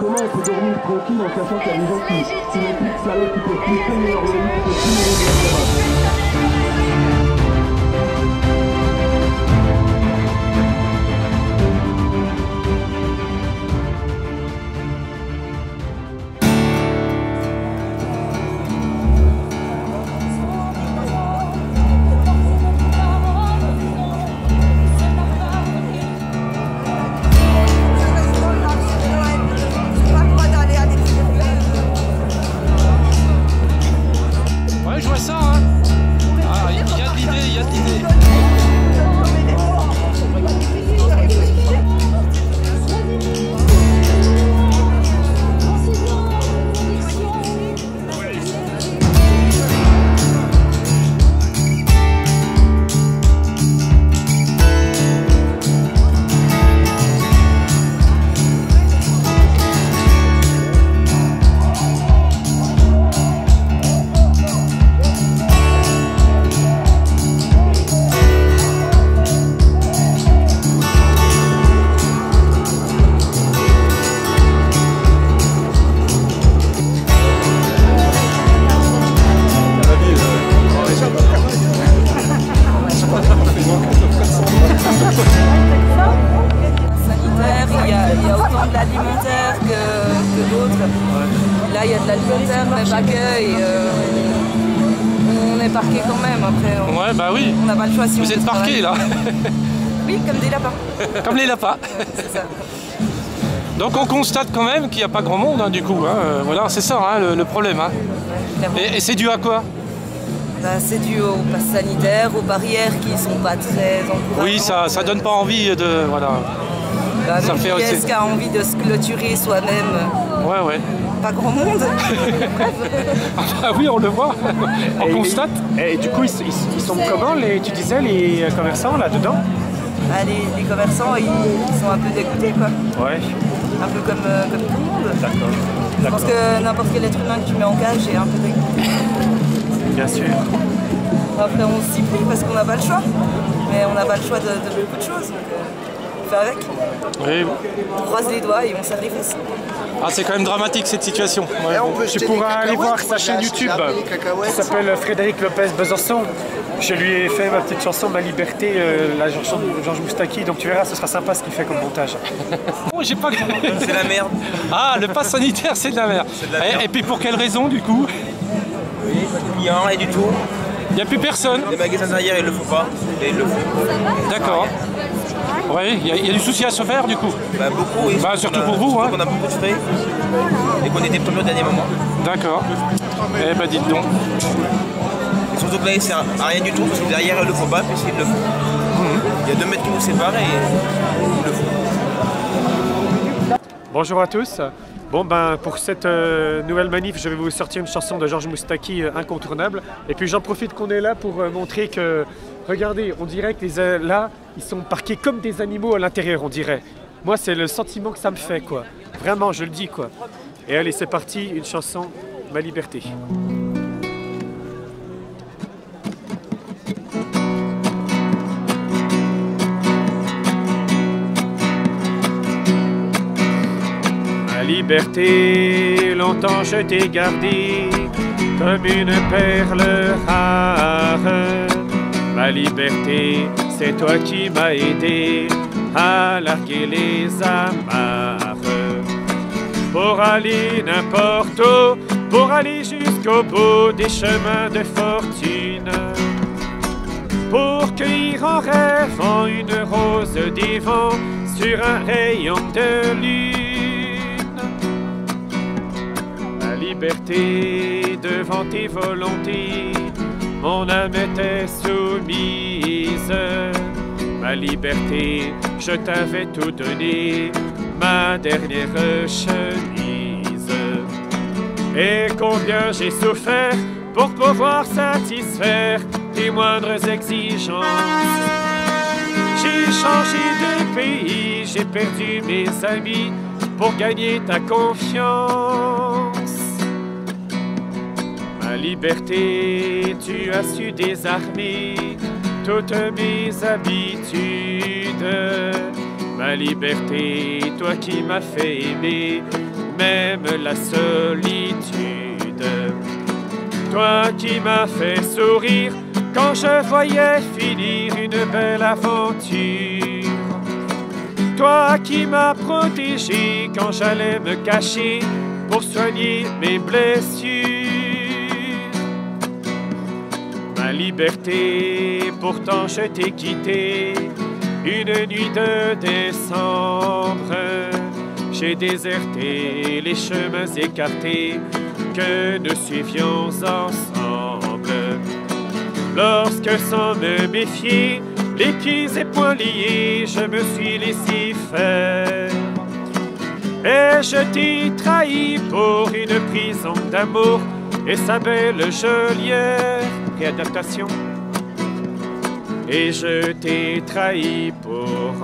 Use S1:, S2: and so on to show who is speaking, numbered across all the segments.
S1: comment on peut dormir tranquille en sachant qu'il y a des gens qui n'ont plus de salaire, qui peuvent plus payer leur loyer, qui peuvent plus nourrir leur famille.
S2: Je vois ça, hein. Ah, il y a de l'idée, il y a de l'idée.
S3: Il y a autant de l'alimentaire que d'autres. Là, il y a de l'alimentaire, mais pas que. Et, on est parqué quand même. Après,
S2: Ouais, bah oui.
S3: On n'a pas le choix si
S2: Vous
S3: on
S2: êtes parqués là.
S3: Oui, comme des lapins.
S2: Comme les lapins.
S3: C'est ça.
S2: Donc on constate quand même qu'il n'y a pas grand monde hein, du coup. Hein. Voilà, c'est ça hein, le problème. Hein. Et c'est dû à quoi?
S3: Bah, c'est dû au pass sanitaire, aux barrières qui ne sont pas très encourageantes.
S2: Oui, ça donne pas envie de... Voilà.
S3: Bah,
S2: Ça fait aussi...
S3: Est-ce qu'il a envie de se clôturer soi-même?
S2: Ouais, ouais.
S3: Pas grand monde.
S2: Ah oui, on le voit. On constate.
S4: Et du coup, ils sont comment, tu disais, les commerçants là-dedans?
S3: Bah, les commerçants, ils sont un peu dégoûtés, quoi.
S4: Ouais.
S3: Un peu comme tout le monde.
S4: D'accord.
S3: Je pense que n'importe quel être humain que tu mets en cage est un peu dégoûté.
S4: Bien sûr.
S3: Après, on s'y plie parce qu'on n'a pas le choix. Mais on n'a pas le choix de beaucoup de choses. Donc, on fait avec.
S2: Oui.
S3: On croise les doigts et on serre les fesses.
S2: Ah, c'est quand même dramatique cette situation. Ouais.
S4: Tu pourras aller voir sa chaîne YouTube qui s'appelle Frédéric Lopez Besançon. Je lui ai fait ma petite chanson Ma Liberté, la chanson de Georges Moustaki, donc tu verras, ce sera sympa ce qu'il fait comme montage.
S2: Oh, j'ai pas...
S5: C'est la merde.
S2: Ah, le pass sanitaire, c'est de la merde. Et puis pour quelle raison du coup?
S5: Oui, pas de clients, rien du tout.
S2: Il n'y a plus personne.
S5: Les magasins derrière, ils le font pas. Et ils le font.
S2: D'accord. Oui, il y a du souci à se faire du coup.
S5: Bah, beaucoup, oui.
S2: Bah, surtout pour vous. Hein.
S5: On a beaucoup de frais. Et qu'on était tombés au dernier moment.
S2: D'accord. Eh ben dites donc.
S5: Et surtout que là, c'est à rien du tout, parce que derrière, ils le font pas, puis ils le font. Il y a 2 mètres qui nous séparent et ils le font.
S4: Bonjour à tous. Bon ben pour cette nouvelle manif, je vais vous sortir une chanson de Georges Moustaki incontournable. Et puis j'en profite qu'on est là pour montrer que, regardez, on dirait que là, ils sont parqués comme des animaux à l'intérieur, on dirait. Moi, c'est le sentiment que ça me fait, quoi. Vraiment, je le dis, quoi. Et allez, c'est parti, une chanson, Ma Liberté. Ma liberté, longtemps je t'ai gardée comme une perle rare. Ma liberté, c'est toi qui m'as aidé à larguer les amarres. Pour aller n'importe où, pour aller jusqu'au bout des chemins de fortune. Pour cueillir en rêvant une rose des vents sur un rayon de lune. Ma liberté devant tes volontés, mon âme était soumise. Ma liberté, je t'avais tout donné, ma dernière chemise. Et combien j'ai souffert pour pouvoir satisfaire tes moindres exigences. J'ai changé de pays, j'ai perdu mes amis pour gagner ta confiance. Ma liberté, tu as su désarmer toutes mes habitudes. Ma liberté, toi qui m'as fait aimer même la solitude. Toi qui m'as fait sourire quand je voyais finir une belle aventure. Toi qui m'as protégé quand j'allais me cacher pour soigner mes blessures. Ma liberté, pourtant je t'ai quitté une nuit de décembre. J'ai déserté les chemins écartés que nous suivions ensemble. Lorsque sans me méfier, les pieds et poings liés, je me suis laissé faire. Et je t'ai trahi pour une prison d'amour et sa belle geôlière. Réadaptation. Et je t'ai trahi pour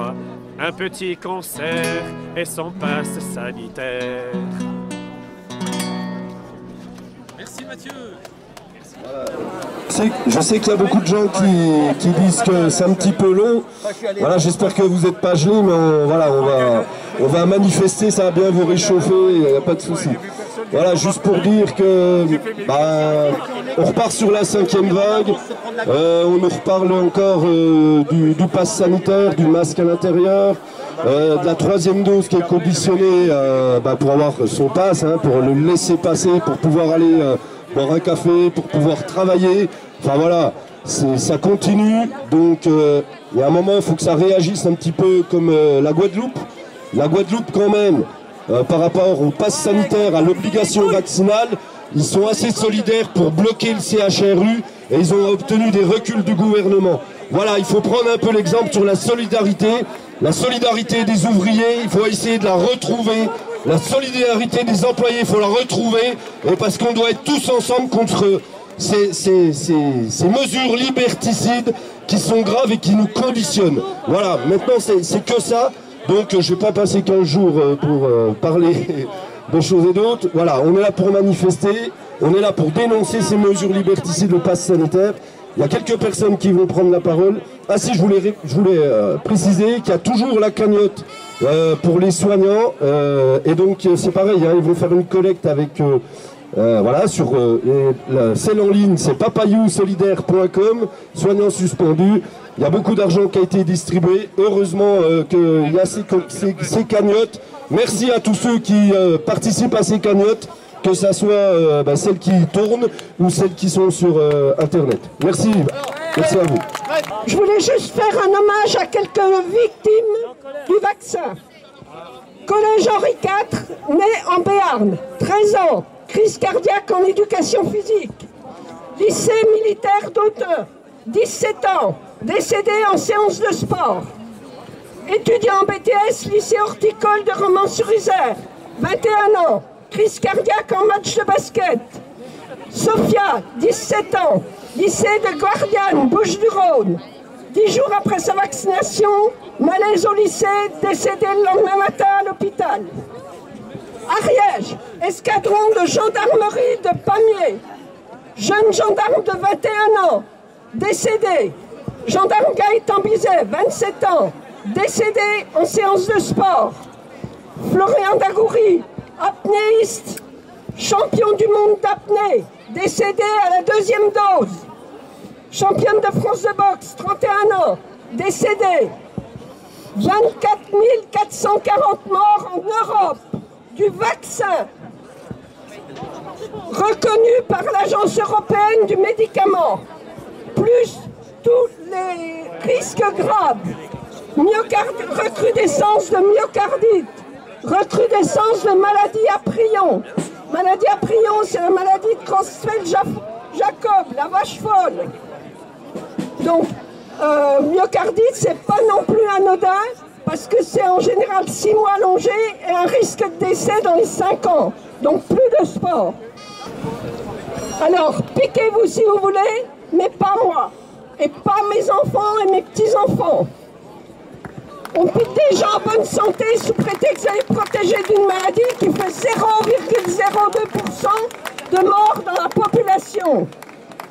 S4: un petit concert et son passe sanitaire.
S2: Merci Mathieu.
S6: Je sais qu'il y a beaucoup de gens qui disent que c'est un petit peu long. Voilà, j'espère que vous n'êtes pas gelés, mais on va manifester, ça va bien vous réchauffer, il n'y a pas de souci. Voilà, juste pour dire que on repart sur la 5e vague. On nous reparle encore du pass sanitaire, du masque à l'intérieur, de la 3e dose qui est conditionnée pour avoir son pass, hein, pour le laisser passer, pour pouvoir aller boire un café, pour pouvoir travailler. Enfin voilà, ça continue. Donc il y a un moment, il faut que ça réagisse un petit peu comme la Guadeloupe. La Guadeloupe quand même, par rapport au pass sanitaire, à l'obligation vaccinale, ils sont assez solidaires pour bloquer le CHRU et ils ont obtenu des reculs du gouvernement. Voilà, il faut prendre un peu l'exemple sur la solidarité des ouvriers, il faut essayer de la retrouver. La solidarité des employés, il faut la retrouver, et parce qu'on doit être tous ensemble contre ces mesures liberticides qui sont graves et qui nous conditionnent. Voilà, maintenant c'est que ça, donc je ne vais pas passer 15 jours pour parler de choses et d'autres. Voilà, on est là pour manifester, on est là pour dénoncer ces mesures liberticides, le pass sanitaire. Il y a quelques personnes qui vont prendre la parole. Ah si, je voulais préciser qu'il y a toujours la cagnotte pour les soignants. Et donc c'est pareil, hein, ils vont faire une collecte avec... voilà, sur celle en ligne, c'est papayousolidaire.com, soignants suspendus. Il y a beaucoup d'argent qui a été distribué. Heureusement qu'il y a ces cagnottes. Merci à tous ceux qui participent à ces cagnottes, que ce soit celles qui tournent ou celles qui sont sur Internet. Merci. Merci à vous.
S7: Je voulais juste faire un hommage à quelques victimes du vaccin. Collège Henri IV, né en Béarn, 13 ans, crise cardiaque en éducation physique. Lycée militaire d'Autun, 17 ans, décédé en séance de sport. Étudiant en BTS, lycée horticole de Romans-sur-Isère, 21 ans, crise cardiaque en match de basket. Sophia, 17 ans, lycée de Guardiane, Bouches-du-Rhône. 10 jours après sa vaccination, malaise au lycée, décédé le lendemain matin à l'hôpital. Ariège, escadron de gendarmerie de Pamiers. Jeune gendarme de 21 ans, décédé. Gendarme Gaëtan Bizet, 27 ans, décédé en séance de sport. Florian Dagoury, apnéiste, champion du monde d'apnée, décédé à la 2e dose. Championne de France de boxe, 31 ans, décédée. 24 440 morts en Europe du vaccin. Reconnu par l'Agence européenne du médicament. Plus tous les risques graves. Recrudescence de myocardite. Recrudescence de maladie à prion. Maladie à prion, c'est la maladie de Creutzfeldt-Jakob, la vache folle. Donc, myocardite, c'est pas non plus anodin, parce que c'est en général 6 mois allongé et un risque de décès dans les 5 ans. Donc, plus de sport. Alors, piquez-vous si vous voulez, mais pas moi. Et pas mes enfants et mes petits-enfants. On pique des gens en bonne santé sous prétexte d'aller protéger d'une maladie qui fait 0,02% de morts dans la population.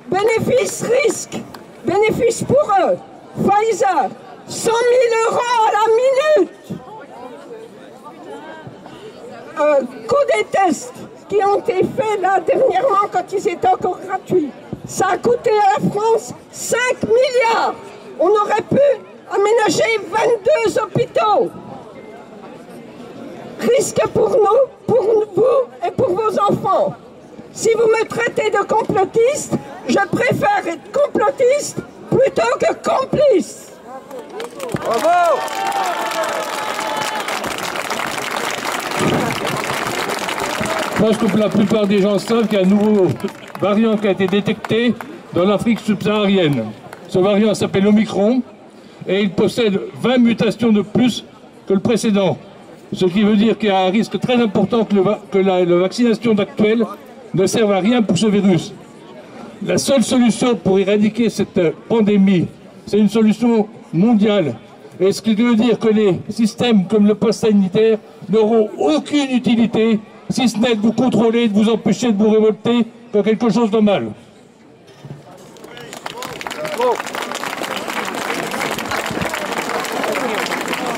S7: Bénéfice-risque. Bénéfice pour eux. Pfizer, 100 000 € à la minute. coût des tests qui ont été faits là dernièrement quand ils étaient encore gratuits. Ça a coûté à la France 5 milliards. On aurait pu aménager 22 hôpitaux. Risque pour nous, pour vous et pour vos enfants. Si vous me traitez de complotiste, je préfère être complotiste plutôt que complice.
S5: Bravo!
S8: Je pense que la plupart des gens savent qu'il y a un nouveau variant qui a été détecté dans l'Afrique subsaharienne. Ce variant s'appelle Omicron et il possède 20 mutations de plus que le précédent. Ce qui veut dire qu'il y a un risque très important que la vaccination actuelle ne serve à rien pour ce virus. La seule solution pour éradiquer cette pandémie, c'est une solution mondiale. Et ce qui veut dire que les systèmes comme le poste sanitaire n'auront aucune utilité, si ce n'est de vous contrôler, de vous empêcher de vous révolter quand quelque chose de mal.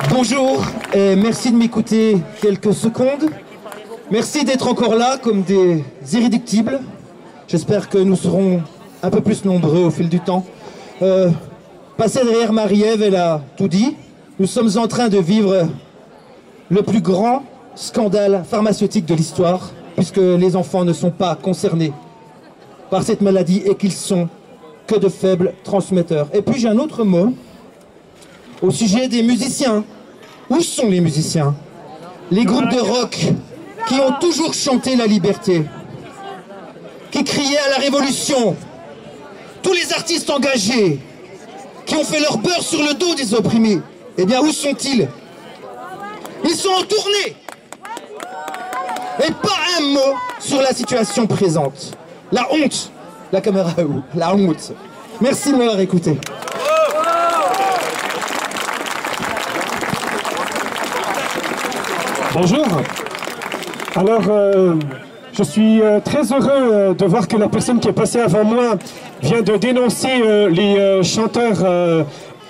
S9: Bonjour, et merci de m'écouter quelques secondes. Merci d'être encore là comme des irréductibles. J'espère que nous serons un peu plus nombreux au fil du temps. Passez derrière Marie-Ève, elle a tout dit. Nous sommes en train de vivre le plus grand scandale pharmaceutique de l'histoire, puisque les enfants ne sont pas concernés par cette maladie et qu'ils sont que de faibles transmetteurs. Et puis j'ai un autre mot au sujet des musiciens. Où sont les musiciens? Les groupes de rock qui ont toujours chanté la liberté, qui criaient à la révolution, tous les artistes engagés, qui ont fait leur beurre sur le dos des opprimés, eh bien où sont-ils? Ils sont en tournée. Et pas un mot sur la situation présente. La honte. La caméra est où? La honte. Merci de m'avoir écouté.
S4: Bonjour. Alors, je suis très heureux de voir que la personne qui est passée avant moi vient de dénoncer les chanteurs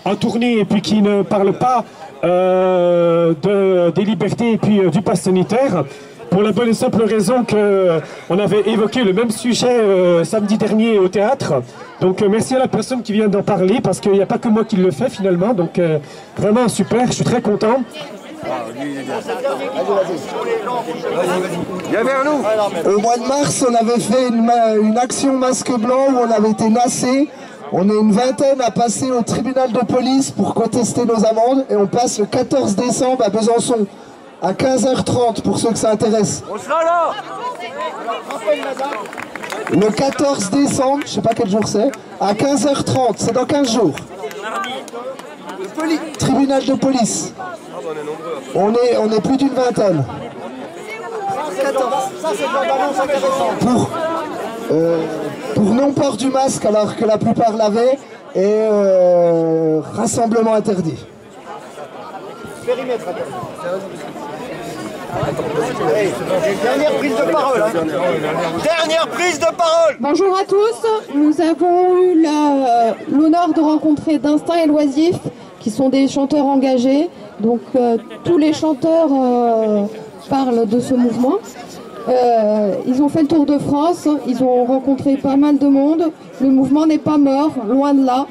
S4: en tournée et puis qui ne parlent pas des libertés et puis du pass sanitaire. Pour la bonne et simple raison qu'on avait évoqué le même sujet samedi dernier au théâtre. Donc merci à la personne qui vient d'en parler parce qu'il n'y a pas que moi qui le fais finalement. Donc vraiment super, je suis très content.
S5: Viens vers nous.
S10: Au mois de mars, on avait fait une action masque blanc où on avait été nassés. On est une vingtaine à passer au tribunal de police pour contester nos amendes et on passe le 14 décembre à Besançon à 15h30 pour ceux que ça intéresse.
S5: On sera là.
S10: Le 14 décembre, je sais pas quel jour c'est, à 15h30, c'est dans 15 jours. Tribunal de police. On est plus d'une vingtaine. Pour non-port du masque alors que la plupart l'avaient et rassemblement interdit. Périmètre interdit. Dernière prise de parole. Hein. Dernière prise de parole.
S11: Bonjour à tous. Nous avons eu l'honneur de rencontrer d'Instinct et Loisif, qui sont des chanteurs engagés. Donc tous les chanteurs parlent de ce mouvement. Ils ont fait le tour de France, ils ont rencontré pas mal de monde. Le mouvement n'est pas mort, loin de là.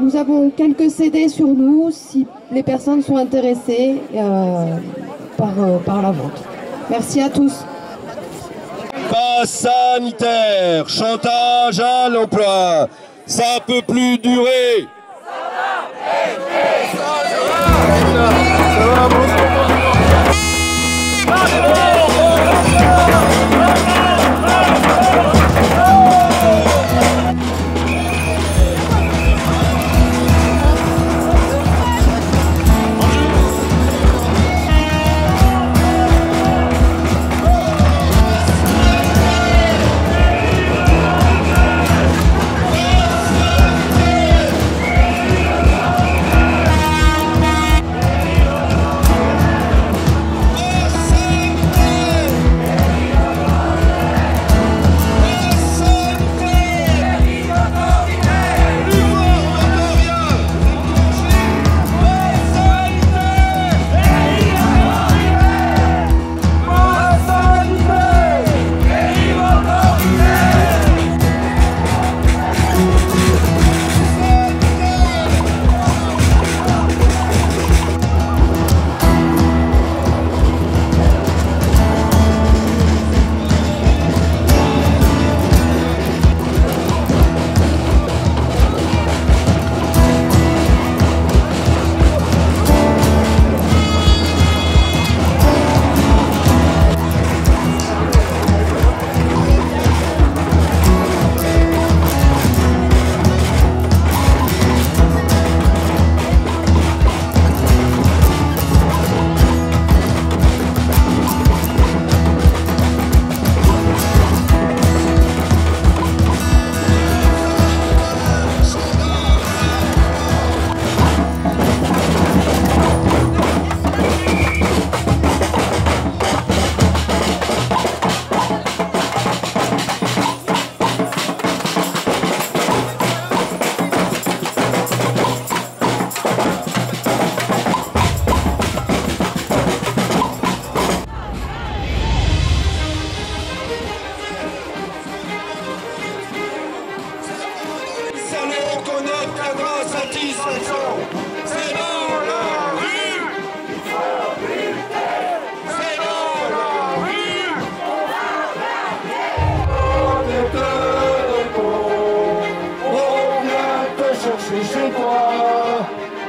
S11: Nous avons quelques CD sur nous si les personnes sont intéressées par la vente. Merci à tous.
S6: Pass sanitaire, chantage à l'emploi, ça peut plus durer.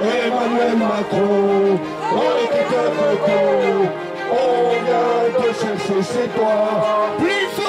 S10: Emmanuel Macron, on était que beaucoup, on vient te chercher chez toi, plus fort.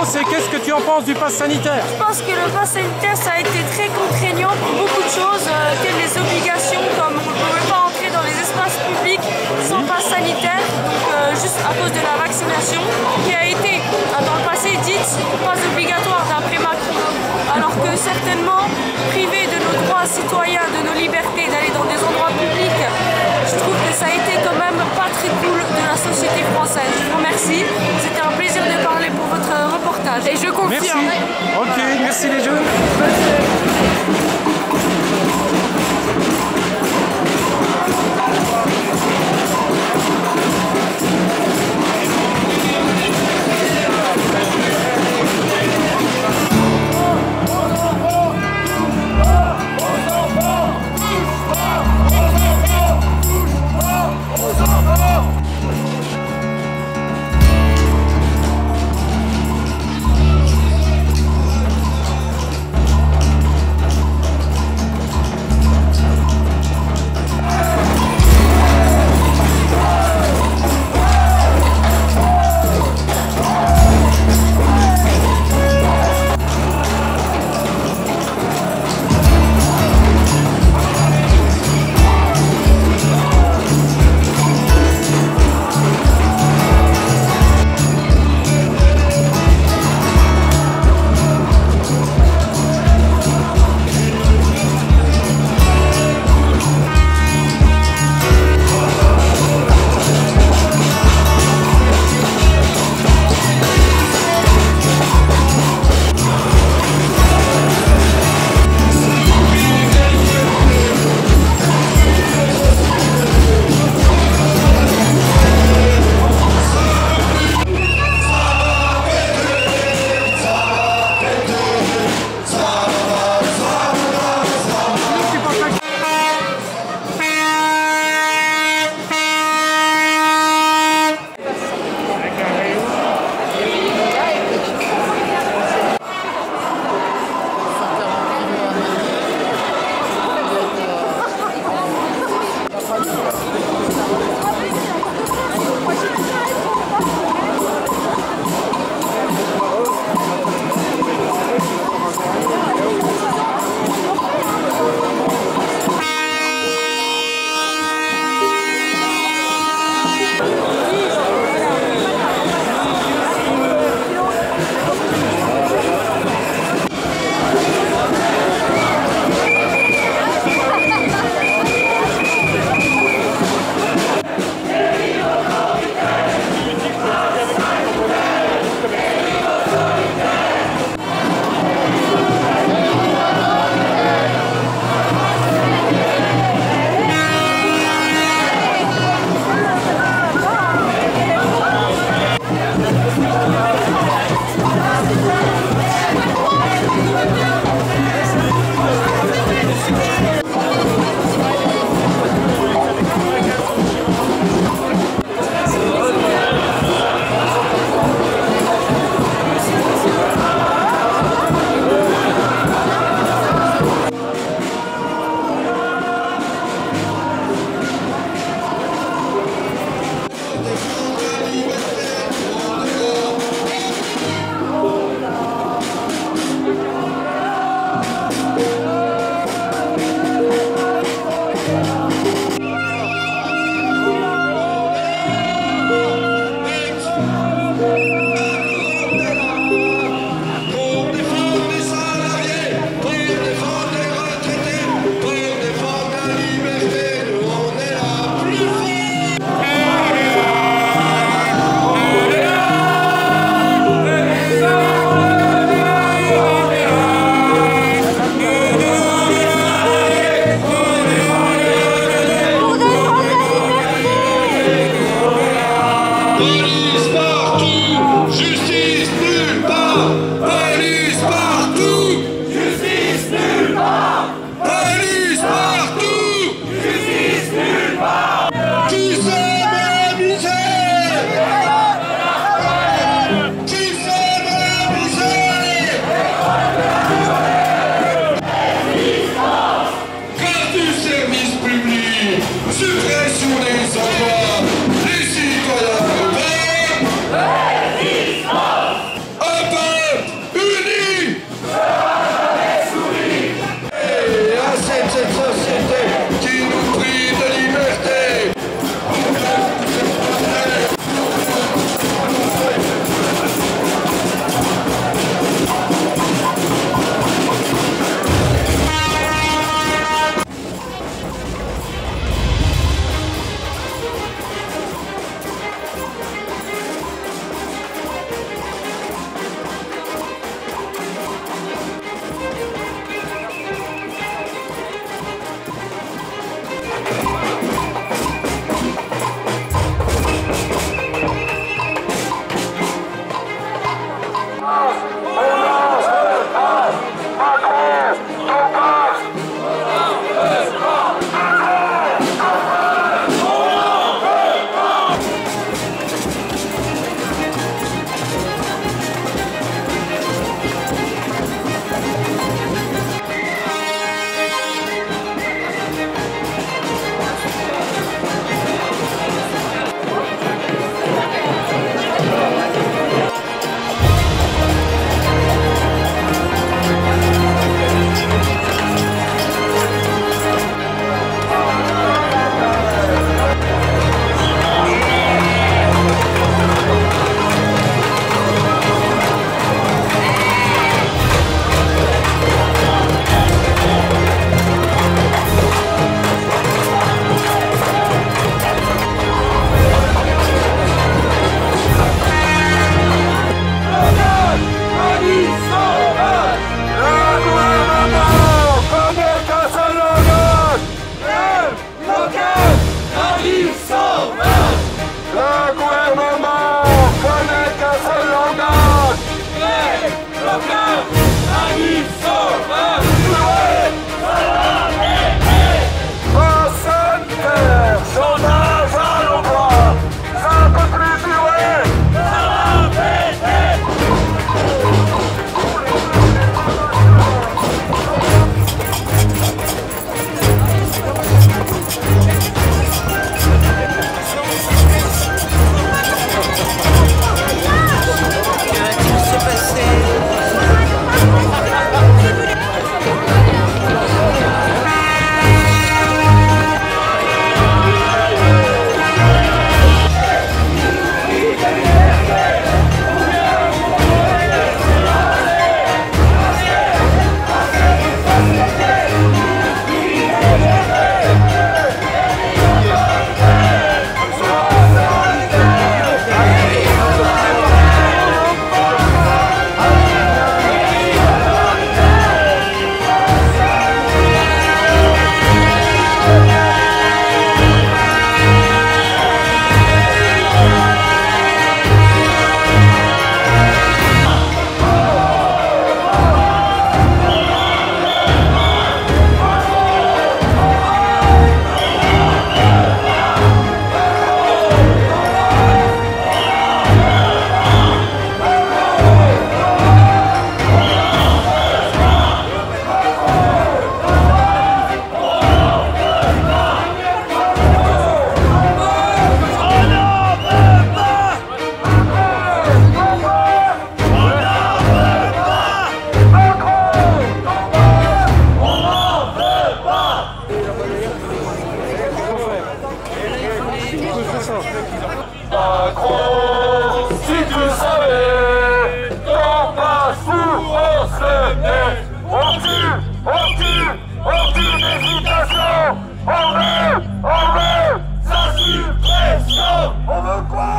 S2: C'est qu'est-ce que tu en penses du pass sanitaire?
S12: Je pense que le pass sanitaire ça a été très contraignant pour beaucoup de choses, telles les obligations comme on ne pouvait pas entrer dans les espaces publics sans pass sanitaire, donc juste à cause de la vaccination qui a été dans le passé dite pas obligatoire d'après Macron, alors que certainement privés de nos droits citoyens, de nos libertés d'aller dans des endroits publics, je trouve que ça a été quand même pas très cool de la société française. Je vous remercie, c'était un plaisir de parler pour votre reportage et je confirme.
S2: Merci. Ok, merci les jeunes.
S13: suppression des emplois, les citoyens européens. Résistance. Un peuple uni. Et à cette société qui nous prive de liberté. Macron, si tu savais, dans ma souffrance naît, on tue l'hésitation, on veut sa suppression. On veut quoi?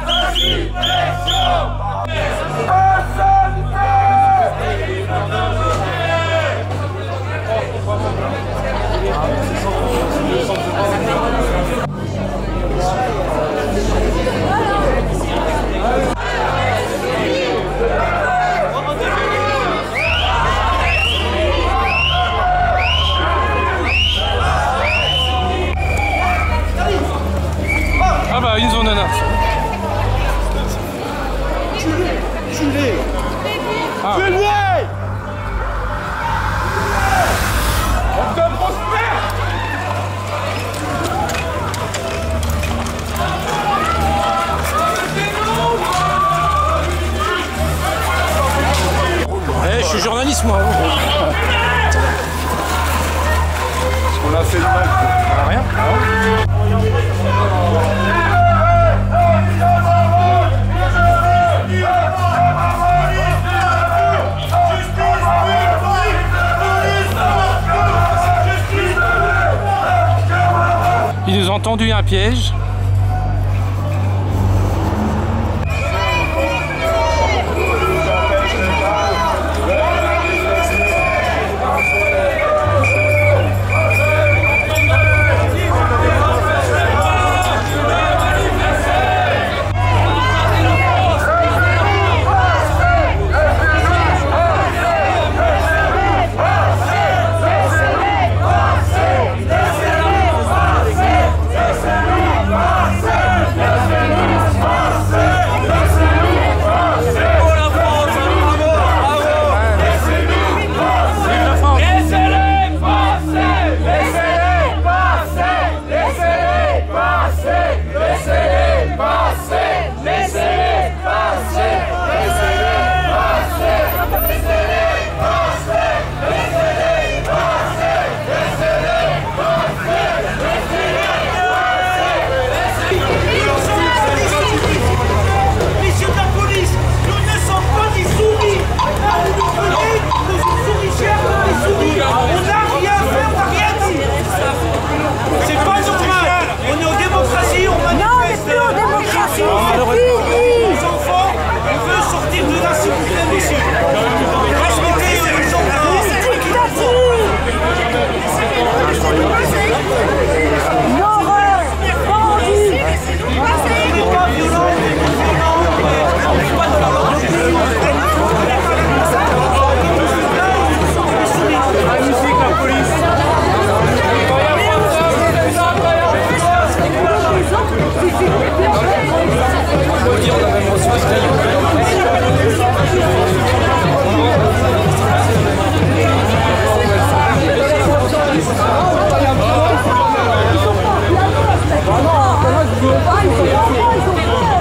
S13: Sa suppression. Personne ne
S14: a fait de mal?
S2: Rien. Ils nous ont tendu un piège.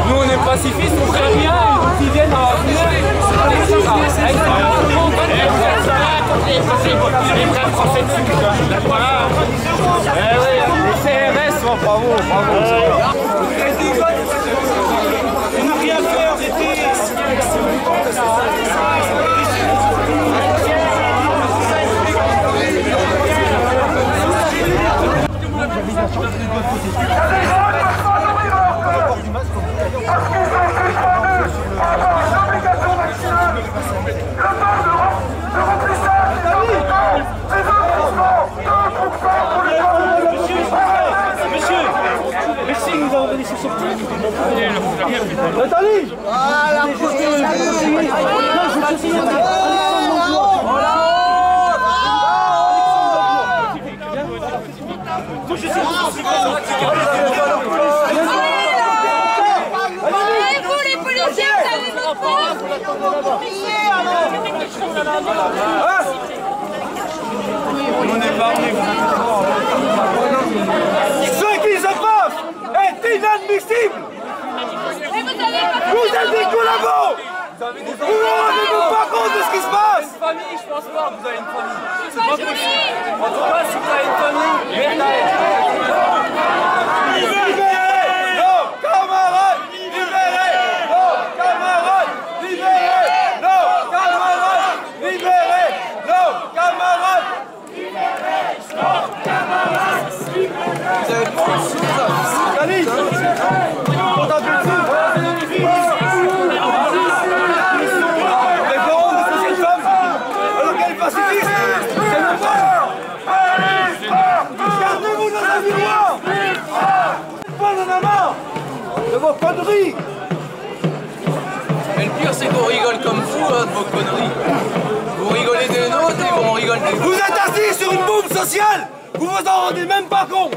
S15: Nous on est pacifistes, on fait rien, ils viennent à les CRS, bravo, bravo. On n'a rien fait, arrêtez. Merci, nous avons donné ce sortie. Nathalie! Ah, la ce qui se passe est inadmissible. Vous êtes des collabos. Vous ne vous rendez pas compte de ce qui se passe. Une famille, je pense pas que vous avez une famille. C'est pas possible. En tout cas, si vous avez une famille, libérez nos camarades. Libérez nos camarades. Libérez nos camarades. Libérez nos camarades. Vous avez pas un sou, ça. Camille, on t'a vu le feu. Les parents de cette femme, alors qu'elle est pacifiste, c'est le peur. Gardez-vous dans la victoire. Pas en a marre de vos conneries.
S16: Mais le pire, c'est qu'on rigole comme fou de vos conneries. Vous rigolez des nôtres et on rigole des vôtres.
S15: Vous êtes assis sur une bombe sociale. Vous vous en rendez même pas compte.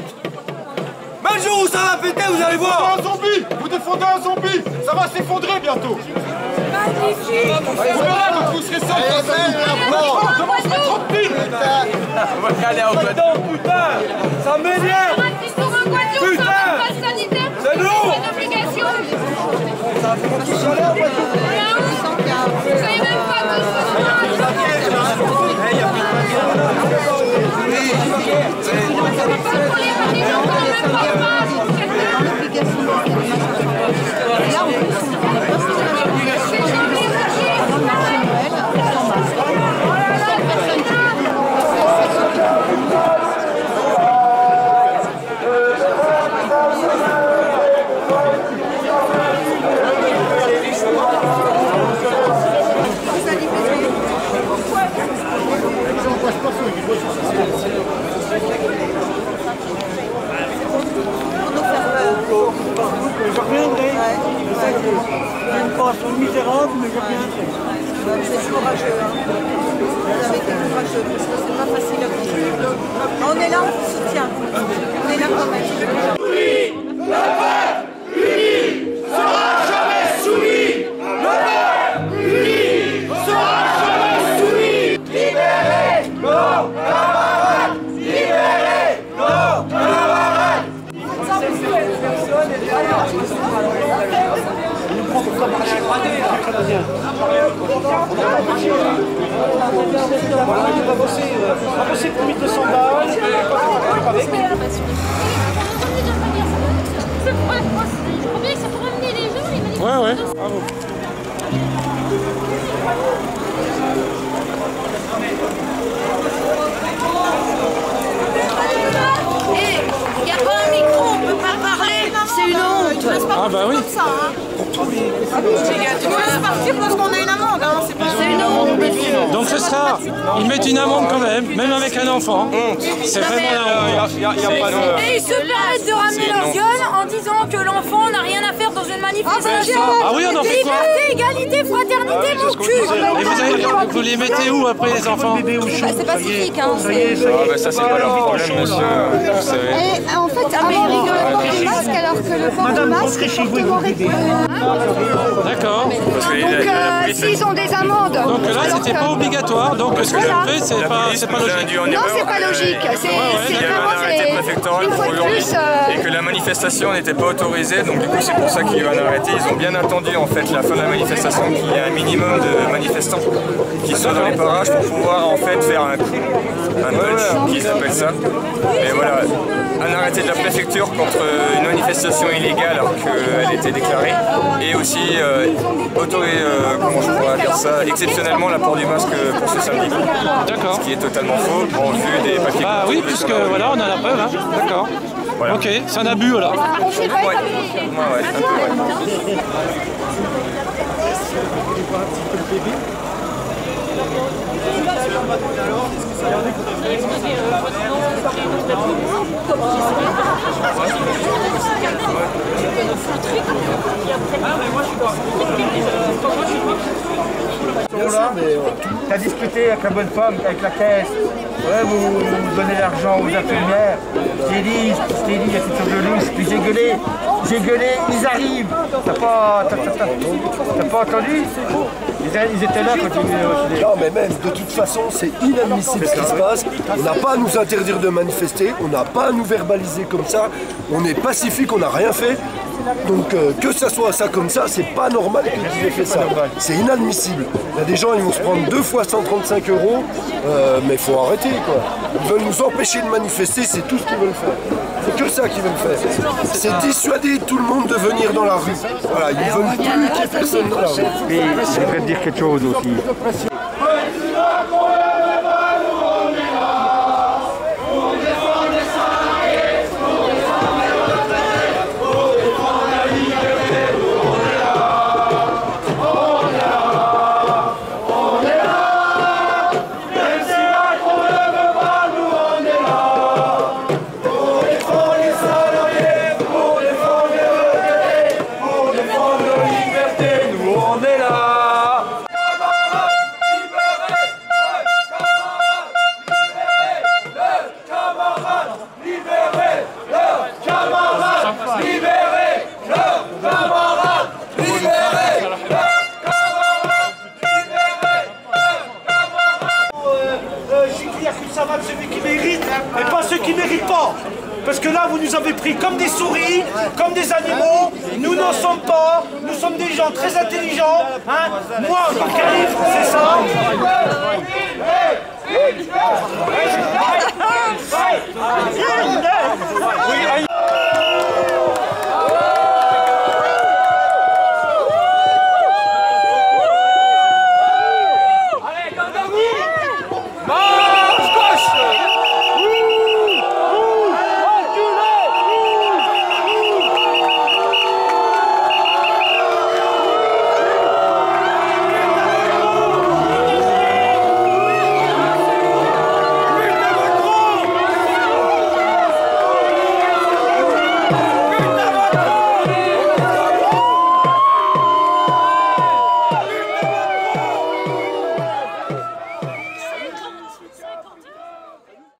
S15: Mais le jour où ça va péter, vous allez voir.
S14: Un zombie. Vous défendez un zombie. Ça va s'effondrer bientôt.
S12: Magnifique.
S14: Vous verrez quand vous serez sortis. Demande 30 000.
S16: On va caler au code.
S15: Putain, ça m'énerve. Putain, c'est nous.
S12: Vous savez même pas que
S3: vous avez bien fait. Vous êtes courageux. Vous avez été courageux parce que c'est pas facile à vivre. On est là, on vous soutient. On est là quand même.
S13: Oui, le peuple uni sera jamais soumis. Le peuple uni sera jamais soumis. Libérez nos camarades. Libérez nos camarades.
S15: On va bosser pour 1200 balles.
S2: Ouais, ouais, bravo.
S17: Il n'y a pas un micro, on ne peut pas parler, c'est une honte.
S2: Ah bah oui.
S17: Tu nous laisses partir parce qu'on a une amende, hein. C'est une honte.
S2: Donc ce sera, ils mettent une amende quand même avec un enfant. C'est vraiment la honte.
S12: Et ils se permettent de ramener leur gueule en disant que l'enfant n'a rien à faire dans une manifestation.
S2: Ah oui, on en fait quoi?
S12: Liberté, égalité, fraternité, mon cul.
S2: Et vous les mettez où après les enfants?
S12: C'est pacifique, hein.
S16: Ça c'est pas leur problème, monsieur.
S11: Et en fait, avant on rigole le port du masque alors que le port du masque est fortement réputé.
S2: D'accord.
S11: Donc s'ils ont des amendes.
S2: Donc là c'était pas obligatoire, donc ce que j'ai fait c'est pas logique.
S11: Non, c'est pas logique. C'est vraiment
S16: arrêté préfectoral pour aujourd'hui et que la manifestation n'était pas autorisée, donc du coup c'est pour ça qu'il y a eu un arrêté. Ils ont bien attendu en fait la fin de la manifestation, qu'il y ait un minimum de manifestants qui soient dans les parages pour pouvoir en fait faire un punch, qu'ils appellent ça. Et voilà, un arrêté de la préfecture contre une manifestation illégale alors qu'elle était déclarée, et aussi comment je pourrais dire ça, exceptionnellement la port du masque pour ce samedi.
S2: D'accord.
S16: Ce qui est totalement faux en vue des papiers.
S2: Bah oui, puisque voilà, on a la preuve, hein. D'accord. Voilà. Ok, c'est un abus alors.
S16: Ouais,
S15: T'as discuté avec la bonne femme, avec la caisse. Ouais, vous donnez l'argent aux infirmières. Je t'ai dit, il y a quelque chose de louche. Puis j'ai gueulé, ils arrivent. T'as pas entendu? Ils étaient là quand ils venaient.
S6: Non mais même, de toute façon, c'est inadmissible ce qui se passe. On n'a pas à nous interdire de manifester, on n'a pas à nous verbaliser comme ça. On est pacifique, on n'a rien fait. Donc que ça soit ça comme ça, c'est pas normal qu'ils aient fait ça. C'est inadmissible. Il y a des gens, ils vont se prendre 2 fois 135 €, mais il faut arrêter quoi. Ils veulent nous empêcher de manifester, c'est tout ce qu'ils veulent faire. C'est que ça qu'ils veulent faire. C'est dissuader tout le monde de venir dans la rue. Voilà, ils veulent plus qu'il y ait personne dans la rue.
S15: Et je voudrais te dire quelque chose aussi. Celui qui mérite et pas ceux qui ne méritent pas. Parce que là, vous nous avez pris comme des souris, comme des animaux. Nous n'en sommes pas. Nous sommes des gens très intelligents. Hein. Moi, ma qualif, c'est ça.